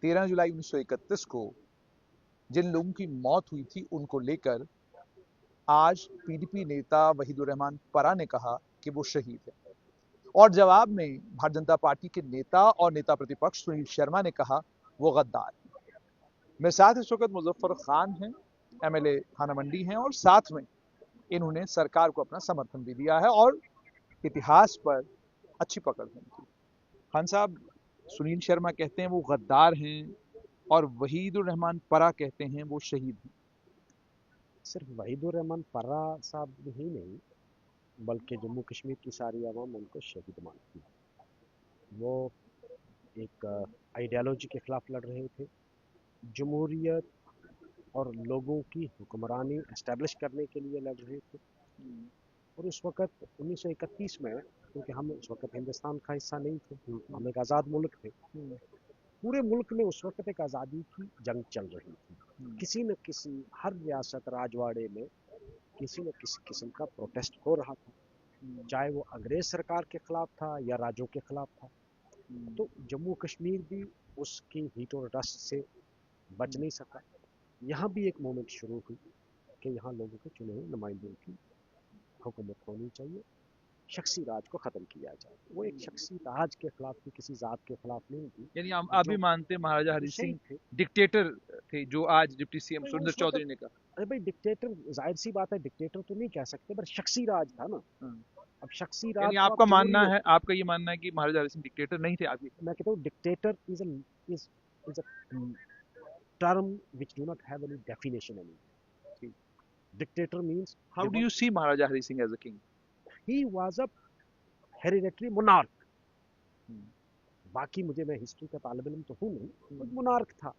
13 जुलाई 1931 को जिन लोगों की मौत हुई थी उनको लेकर आज पीडीपी नेता वहीदुर रहमान परा ने कहा कि वो शहीद है, और जवाब में भारतीय जनता पार्टी के नेता और नेता प्रतिपक्ष सुनील शर्मा ने कहा वो गद्दार है। मेरे साथ इस वक्त मुजफ्फर खान हैं, एमएलए थाना मंडी हैं, और साथ में इन्होंने सरकार को अपना समर्थन भी दिया है और इतिहास पर अच्छी पकड़ है इनकी। खान साहब, सुनील शर्मा कहते हैं वो गद्दार हैं और वहीदुर रहमान परा कहते हैं वो शहीद हैं। सिर्फ वहीदुर रहमान पर्रा साहब ही नहीं, बल्कि जम्मू कश्मीर की सारी आवाम उनको शहीद मानती है। वो एक आइडियालॉजी के खिलाफ लड़ रहे थे, जमहूरियत और लोगों की हुक्मरानी एस्टेब्लिश करने के लिए लड़ रहे थे। और उस वक़्त 1931 में, क्योंकि हम उस वक़्त हिंदुस्तान का हिस्सा नहीं थे, हम एक आज़ाद मुल्क थे, पूरे मुल्क में उस वक़्त एक आज़ादी की जंग चल रही थी। किसी न किसी हर रियासत राजवाड़े में किसी न किसी किस्म का प्रोटेस्ट हो रहा था, चाहे वो अंग्रेज सरकार के खिलाफ था या राजों के खिलाफ था। तो जम्मू कश्मीर भी उसकी हीट और डस्ट से बच नहीं सका। यहाँ भी एक मोमेंट शुरू हुई कि यहाँ लोगों के चुने हुए नुमाइंदों की हुकूमत होनी चाहिए, शख्सी राज को ख़त्म किया जाए। वो एक शख्सी राज के खिलाफ थी, किसी ज़ात के खिलाफ नहीं थी। यानी आप भी जो मानते हैं महाराजा हरि शहीद सिंह थे, डिक्टेटर थे, जो आज डिप्टी सीएम भाई वो सुरेंद्र उस वक्त, चौधरी ने कहा। अरे भाई डिक्टेटर, जाहिर सी बात है डिक्टेटर तो नहीं कह सकते, पर शख्सी राज था ना। हाँ। अब शख्सी यानी राज को आप जमहूरियत, आपका ये मानना है कि महाराजा हरि सिंह डिक्टेटर नहीं थे, आप ये मैं कहता हूँ dictator is is a term which do not have any definition anymore. कहते? Dictator means how he do was you see Maharaja Hari Singh as a king? he was a hereditary monarch. बाकी मुझे, मैं हिस्ट्री का तालिब इल्म तो हूँ नहीं, बट मोनार्क था।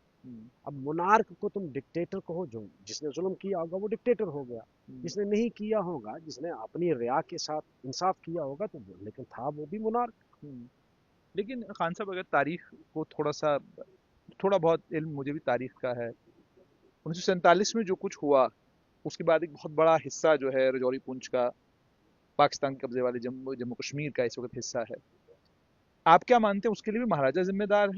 अब मोनार्क को तुम डिक्टेटर कहो, जो जिसने जुल्म किया होगा वो डिक्टेटर हो गया, जिसने नहीं किया होगा, जिसने अपनी रिया के साथ इंसाफ किया होगा, तो लेकिन था वो भी मोनार्क। लेकिन खान साहब, अगर तारीख को थोड़ा बहुत इल्म मुझे भी तारीख का है। 1947 में जो कुछ हुआ, उसके बाद एक बहुत बड़ा हिस्सा जो है रजौरी पुंछ का पाकिस्तान के कब्जे वाले जम्मू जम्मू कश्मीर का इस वक्त हिस्सा है। आप क्या मानते हैं उसके लिए भी महाराजा जिम्मेदार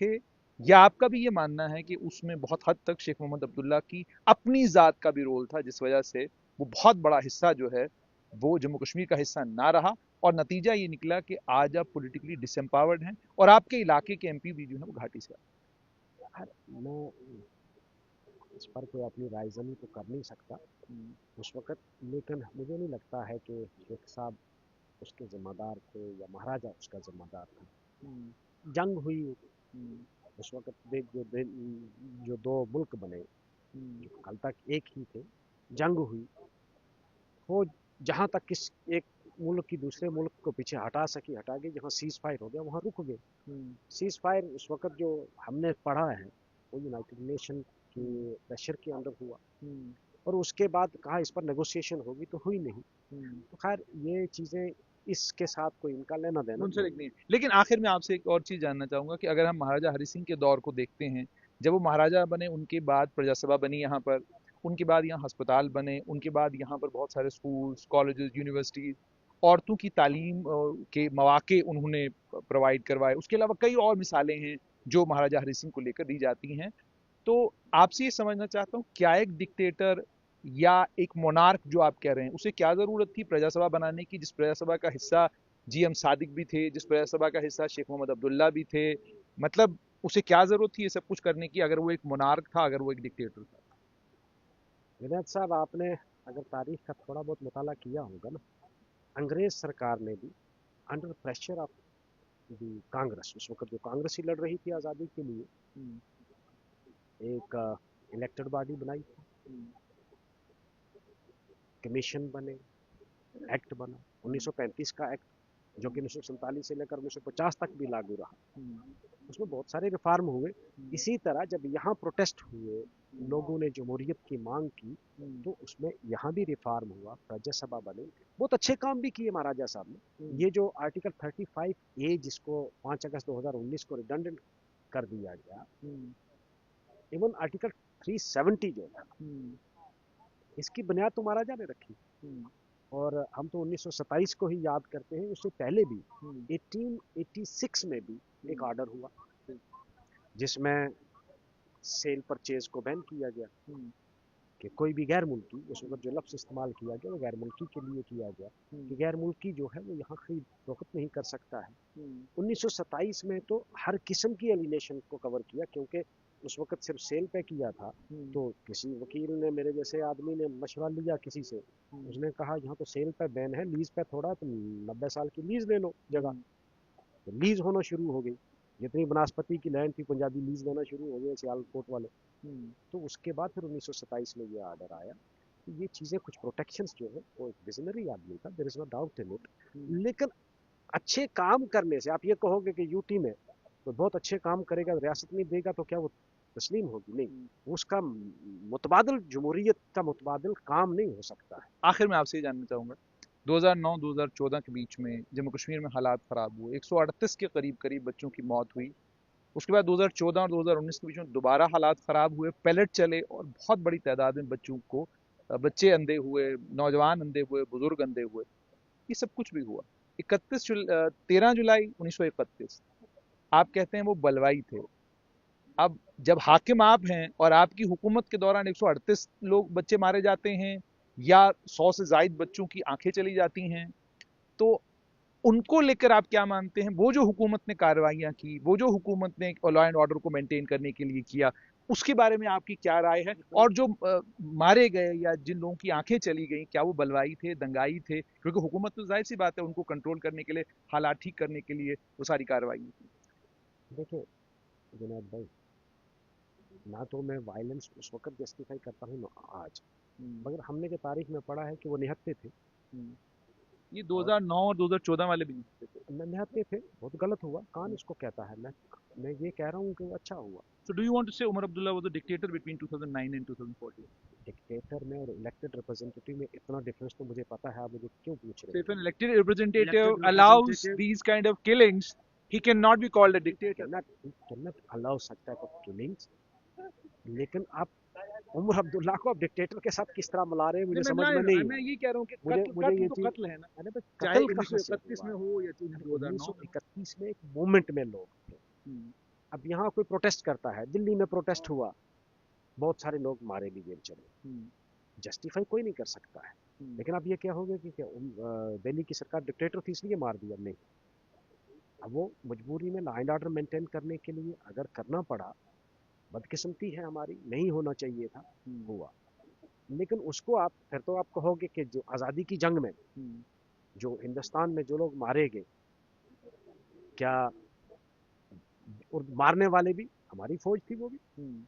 थे, या आपका भी ये मानना है कि उसमें बहुत हद तक शेख मोहम्मद अब्दुल्ला की अपनी जात का भी रोल था, जिस वजह से वो बहुत बड़ा हिस्सा जो है वो जम्मू कश्मीर का हिस्सा ना रहा, और नतीजा ये निकला कि आज आप पॉलिटिकली डिसएम्पावर्ड हैं और आपके इलाके के एमपी भी जो है वो घाटी से मैं इस पर कोई अपनी रायज़नी तो कर नहीं सकता उस वक़्त, लेकिन मुझे नहीं लगता है कि शेख साहब उसके ज़िम्मेदार थे या महाराजा उसका ज़िम्मेदार था। जंग हुई उस वक़्त, देख जो दो मुल्क बने, जो कल तक एक ही थे, जंग हुई, वो जहाँ तक किस एक मुल्क की दूसरे मुल्क को पीछे हटा सकी हटा गई, जहाँ सीज़ फायर हो गया वहाँ रुक गए। सीज़ फायर उस वक़्त जो हमने पढ़ा है वो यूनाइटेड नेशन के प्रेशर के अंडर हुआ, और उसके बाद कहा इस पर नेगोशिएशन होगी, तो हुई नहीं। तो खैर ये चीज़ें, इसके साथ कोई इनका लेना देना मुंसलिक नहीं नहीं है। लेकिन आखिर में आपसे एक और चीज जानना चाहूंगा कि अगर हम महाराजा हरि सिंह के दौर को देखते हैं, जब वो महाराजा बने उनके बाद प्रजासभा बनी यहाँ पर, उनके बाद यहाँ अस्पताल बने, उनके बाद यहाँ पर बहुत सारे स्कूल्स, कॉलेजेस, यूनिवर्सिटीज, औरतों की तालीम के मौके उन्होंने प्रोवाइड करवाए। उसके अलावा कई और मिसालें हैं जो महाराजा हरि सिंह को लेकर दी जाती हैं। तो आपसे ये समझना चाहता हूँ, क्या एक डिक्टेटर या एक मोनार्क जो आप कह रहे हैं, उसे क्या जरूरत थी प्रजासभा बनाने की, जिस प्रजासभा का हिस्सा जीएम सादिक भी थे, जिस प्रजासभा का हिस्सा शेख मोहम्मद अब्दुल्ला भी थे? मतलब उसे क्या जरूरत थी ये सब कुछ करने की, अगर वो एक मोनार्क था, अगर वो एक डिक्टेटर था? विनायक साहब, आपने अगर तारीख का थोड़ा बहुत मुताला किया होगा ना, अंग्रेज सरकार ने भी under pressure of the Congress, उस वक्त जो कांग्रेस ही लड़ रही थी आज़ादी के लिए, एक इलेक्टेड बॉडी बनाई थी, कमीशन बने, एक्ट बना 1935 का एक्ट, जो कि 1947 से लेकर 1950 तक भी लागू रहा। उसमें बहुत सारे रिफॉर्म हुए। इसी तरह जब यहाँ प्रोटेस्ट हुए, लोगों ने जमहूरियत की मांग की, तो उसमें यहाँ भी रिफॉर्म हुआ, राज्यसभा बने, बहुत अच्छे काम भी किए महाराजा साहब ने। ये जो आर्टिकल 35A जिसको 5 अगस्त 2019 को रिडंडेंट कर दिया गया, इवन आर्टिकल 370 जो था, इसकी बुनियाद तो महाराजा ने रखी। और हम तो 1927 को ही याद करते हैं, उससे पहले भी 1886 में भी एक ऑर्डर हुआ जिसमें सेल परचेज को बैन किया गया कि कोई भी गैर मुल्की, उस वक्त जो लफ्ज़ इस्तेमाल किया गया वो गैर मुल्की के लिए किया गया कि गैर मुल्की जो है वो यहाँ खरीद फरोख्त नहीं कर सकता है। 1927 में तो हर किस्म की एलिनेशन को कवर किया, क्योंकि उस वक्त सिर्फ सेल पे किया था। तो किसी वकील ने, मेरे जैसे आदमी ने मशवरा लिया किसी से, उसने कहा यहाँ तो सेल पे बैन है, लीज पे थोड़ा, तो 90 साल की लीज ले लो जगह। तो लीज होना शुरू हो गई, जितनी बनास्पति की लैंड थी पंजाबी लीज लेना शुरू हो गए सियालकोट वाले। तो उसके बाद फिर 1927 में ये आर्डर आया कि ये चीज़ें कुछ प्रोटेक्शंस जो है, वो एक विजनरी आदमी था, there is no doubt in it. लेकिन अच्छे काम करने से, आप ये कहोगे कि यूटी में तो बहुत अच्छे काम करेगा, रियासत नहीं देगा, तो क्या वो तस्लीम होगी? नहीं, उसका मुतबादिल, जमहूरियत का मुतबादिल काम नहीं हो सकता है। आखिर में आपसे ये जानना चाहूँगा, 2009-2014 के बीच में जम्मू कश्मीर में हालात ख़राब हुए, 138 के करीब बच्चों की मौत हुई। उसके बाद 2014 और 2019 के बीच में दोबारा हालात ख़राब हुए, पैलेट चले और बहुत बड़ी तादाद में बच्चे अंधे हुए, नौजवान अंधे हुए, बुजुर्ग अंधे हुए। ये सब कुछ भी हुआ। 13 जुलाई 1931, आप कहते हैं वो बलवाई थे। अब जब हाकिम आप हैं और आपकी हुकूमत के दौरान 138 बच्चे मारे जाते हैं या 100 से जायद बच्चों की आंखें चली जाती हैं, तो उनको लेकर आप क्या मानते हैं? वो जो हुकूमत ने कार्रवाइयां की, वो जो हुकूमत ने लॉ एंड ऑर्डर को मेंटेन करने के लिए किया, उसके बारे में आपकी क्या राय है? और जो मारे गए या जिन लोगों की आंखें चली गई, क्या वो बलवाई थे, दंगाई थे? क्योंकि हुकूमत तो जाहिर सी बात है उनको कंट्रोल करने के लिए, हालात ठीक करने के लिए वो सारी कार्रवाई की। देखिए जुनैद भाई, ना तो मैं वायलेंस उस वक्त जस्टिफाई करता हूँ ना आज, मगर हमने जो तारीख में पढ़ा है कि वो निहत्थे थे। ये और 2009 और 2014 वाले भी नहीं थे। निहत्थे थे, बहुत गलत हुआ, कौन इसको कहता है? मैं ये कह रहा हूँ कि वो अच्छा हुआ। So do you want to say Umar Abdullah was a dictator between 2009 and 2014? Dictator में और इलेक्टेड रिप्रेजेंटेटिव में इतना डिफरेंस तो मुझे पता है, आप मुझे क्यों पूछ So रहे if हैं? an elected representative elected allows representative these kind of killings, he cannot be called a dictator. Can not allow such type of killings. लेकिन आप उमर अब्दुल्ला को आप डिक्टेटर के साथ किस तरह मिला रहे हैं, नहीं, मुझे मैं समझ मिला में नहीं रहा, नहीं मैं है। ये कह रहा हूँ कि मुझे कत्ल मुझे कत्ल ये तो चीज, कत्ल है ना, अरे भाई चाहे कत्ल कहाँ से 1931 हुआ? में हो या 2009 में हो। 1931 में एक मूवमेंट में लोग थे। हम्म, अब यहाँ कोई प्रोटेस्ट करता है, दिल्ली में प्रोटेस्ट हुआ, बहुत सारे लोग मारे भी गए, चले, हम्म, जस्टिफाई कोई नहीं कर सकता है। हम्म, लेकिन आप ये क्या होगा कि क्या दिल्ली की सरकार डिक्टेटर थी इसलिए मार दिया? नहीं। अब वो मजबूरी में लॉ एंड ऑर्डर मेंटेन करने के लिए अगर करना पड़ा, बदकिस्मती है हमारी, नहीं होना चाहिए था, हुआ। लेकिन उसको आप फिर तो आप कहोगे कि जो आज़ादी की जंग में हम्म, जो हिंदुस्तान में जो लोग मारे गए, क्या, और मारने वाले भी हमारी फौज थी, वो भी हम्म,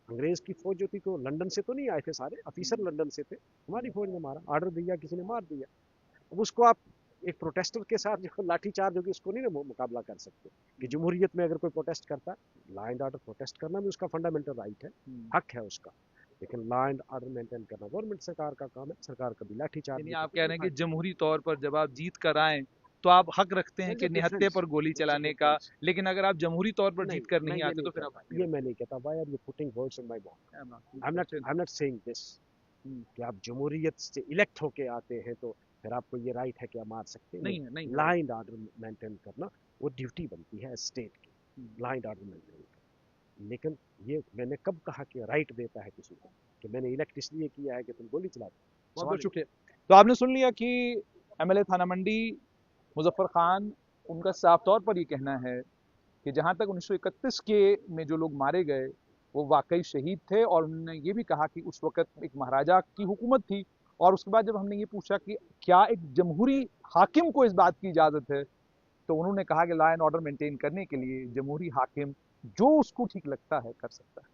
अंग्रेज की फौज जो थी, तो लंदन से तो नहीं आए थे सारे ऑफिसर, हम्म, लंदन से थे, हमारी फौज ने मारा, ऑर्डर दिया, किसी ने मार दिया। अब उसको आप एक प्रोटेस्टर के साथ जो लाठी चार्ज होगी, उसको नहीं ना मुकाबला कर सकते। कि जमहूरियत में अगर कोई प्रोटेस्ट करता है, लॉ एंड ऑर्डर प्रोटेस्ट करना भी उसका फंडामेंटल राइट है, हम्म। हक है उसका। लेकिन लॉ एंड ऑर्डर मेंटेन करना गवर्नमेंट सरकार का काम है, सरकार कभी लाठी चार्ज यानी भी आप करती कह है, रहे हैं कि फायदा। जमहूरी तौर पर जब आप जीत कर आए तो आप हक रखते हैं देयर इज कि अ निहत्थे डिफरेंस, पर गोली देयर इज अ चलाने का, डिफरेंस। लेकिन अगर आप जमहूरी तौर पर नहीं, जीत कर मैं नहीं ये आते नहीं तो फिर आप कहता, हक नहीं ये मैं रखते? नहीं कहता, why are you putting words in my mouth? I'm asking I am not question. I am not saying this hmm, कि आप जमहूरियत से इलेक्ट होके आते हैं तो फिर आपको ये राइट है कि आप मार सकते हैं। नहीं है, नहीं नहीं, है law right. And order maintain करना वो ड्यूटी बनती है स्टेट की, लॉ एंड ऑर्डर मेंटेन करना। लेकिन ये मैंने कब कहा कि राइट देता है किसी को कि मैंने इलेक्ट इसलिए किया है कि तुम गोली चला दो? बहुत बहुत सवाल ही शुक्रिया। तो आपने सुन लिया कि एमएलए थाना मंडी मुजफ्फर खान, उनका साफ तौर पर ये कहना है कि जहां तक 1931 के में जो लोग मारे गए वो वाकई शहीद थे, और उन्होंने ये भी कहा कि उस वक्त एक महाराजा की हुकूमत थी। और उसके बाद जब हमने ये पूछा कि क्या एक जमहूरी हाकिम को इस बात की इजाज़त है, तो उन्होंने कहा कि लॉ एंड ऑर्डर मेंटेन करने के लिए जमहूरी हाकिम जो उसको ठीक लगता है कर सकता है।